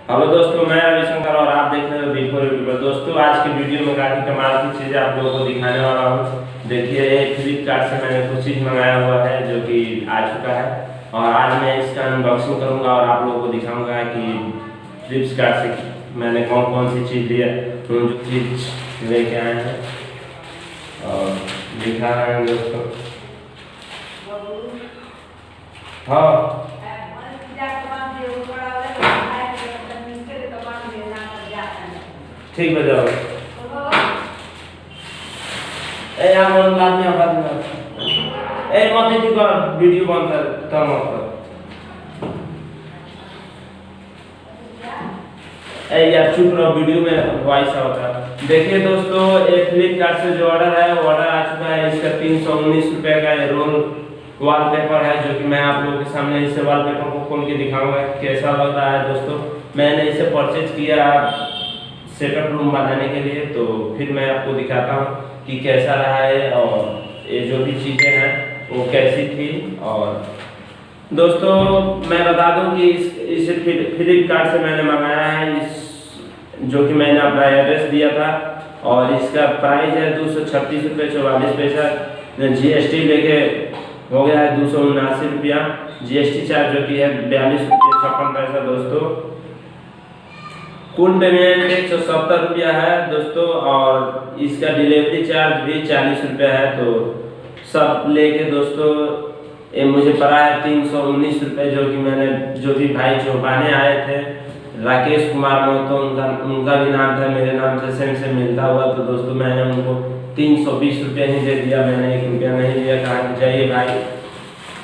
Hello दोस्तों, मैं रविशंकर और आप देख रहे हो बिफोर यूट्यूबर। दोस्तों, आज की वीडियो में काफ़ी कमाल की चीज़ें आप लोगों को दिखाने वाला हूँ। देखिए, फ्लिपकार्ट से मैंने कुछ चीज़ मंगाया हुआ है जो कि आ चुका है और आज मैं इसका अनबॉक्सिंग करूँगा और आप लोगों को दिखाऊँगा कि फ्लिपकार्ट से मैंने कौन कौन सी चीज़ लिया, जो चीज़ लेके आए हैं और दिखा रहे हैं दोस्तों। हाँ, ठीक बजाओ। ए यार मन बाद में ए मत ठीक कर, वीडियो बंद कर तब मत कर। ए यार चुप रहो, वीडियो में वॉइस होता है। देखिए दोस्तों, ये फ्लिपकार्ट से जो ऑर्डर है वो ऑर्डर आ चुका है। इसका 319 रुपये का रोल वॉलपेपर है जो कि मैं आप लोगों के सामने इसे वॉलपेपर को खोल के दिखाऊंगा कैसा लग रहा है। दोस्तों, मैंने इसे परचेज किया सेटअप रूम बनाने के लिए, तो फिर मैं आपको दिखाता हूँ कि कैसा रहा है और ये जो भी चीज़ें हैं वो कैसी थी। और दोस्तों, मैं बता दूं कि इसे फ्लिपकार्ट से मैंने मंगाया है, जो कि मैंने अपना एड्रेस दिया था और इसका प्राइस है 236 रुपये 44 पैसा। GST लेके हो गया है 279 रुपया, GST चार्ज जो कि है 42 रुपये 56 पैसा। दोस्तों, कुल पेमेंट 170 रुपया है दोस्तों और इसका डिलीवरी चार्ज भी 40 रुपया है। तो सब लेके दोस्तों ये मुझे पड़ा है 319 रुपये, जो कि मैंने जो भी भाई चौपाने आए थे राकेश कुमार तो उनका भी नाम था मेरे नाम से सेम से मिलता हुआ। तो दोस्तों, मैंने उनको 320 रुपये ही दे दिया, मैंने 1 रुपया नहीं दिया। कहा कि जाइए भाई,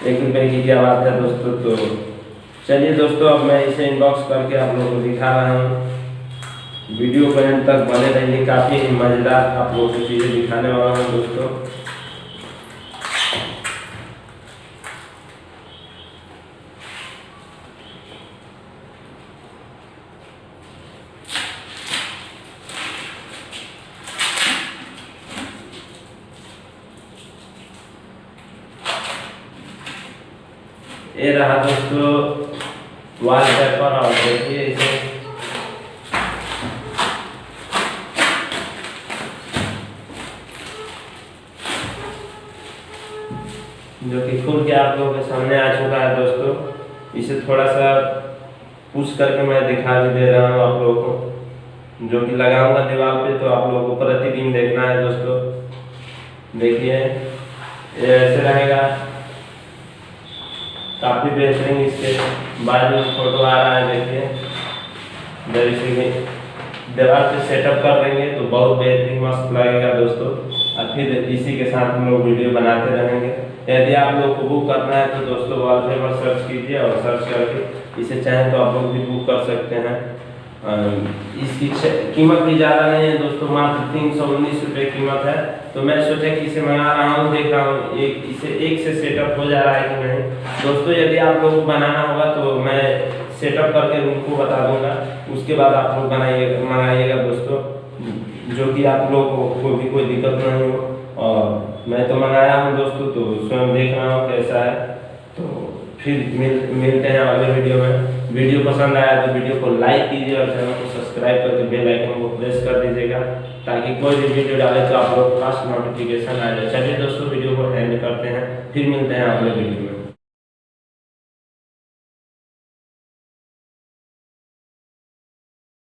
1 रुपये की क्या बात है दोस्तों। तो चलिए दोस्तों, अब मैं इसे इनबॉक्स करके आप लोगों को दिखा रहा हूँ। वीडियो को एंड तक बने रहिए, काफ़ी मज़ेदार आप लोगों को चीज़ें दिखाने वाला हूँ दोस्तों। ये रहा दोस्तों वॉलपेपर और देखिए इसे जो कि खुल के आप लोगों के सामने आ चुका है दोस्तों। इसे थोड़ा सा पुश करके मैं दिखा भी दे रहा हूँ आप लोगों को, जो कि लगाऊंगा दीवार पे, तो आप लोगों को प्रतिदिन देखना है दोस्तों। देखिए, ये ऐसे रहेगा, काफ़ी बेहतरीन। इसके बाद में फोटो आ रहा है, देखिए जब इसे दीवार पे सेटअप कर देंगे तो बहुत बेहतरीन मस्त लगेगा दोस्तों। और फिर इसी के साथ हम लोग वीडियो बनाते रहेंगे। यदि आप लोग को बुक करना है तो दोस्तों वॉलपेपर सर्च कीजिए और सर्च करके इसे चाहें तो आप लोग भी बुक कर सकते हैं। इसकी कीमत भी ज़्यादा नहीं है दोस्तों, मात्र 319 रुपये कीमत है। तो मैं सोचा कि इसे मंगा रहा हूँ, देख रहा हूँ इसे एक से सेटअप हो जा रहा है कि नहीं। दोस्तों, यदि आप लोग को बनाना होगा तो मैं सेटअप करके उनको बता दूंगा, उसके बाद आप लोग मंगाइएगा दोस्तों, जो कि आप लोगों को भी कोई दिक्कत नहीं हो। और मैं तो मंगाया हूँ दोस्तों, तो स्वयं देख रहा हूँ कैसा है। तो फिर मिलते हैं अगले वीडियो में। वीडियो पसंद आया तो वीडियो को लाइक कीजिए और चैनल को सब्सक्राइब करके बेल आइकन को प्रेस कर दीजिएगा, ताकि कोई भी वीडियो डाले तो आप लोग को फास्ट नोटिफिकेशन आ जाए। चलिए दोस्तों, वीडियो को एंड करते हैं, फिर मिलते हैं अगले वीडियो में।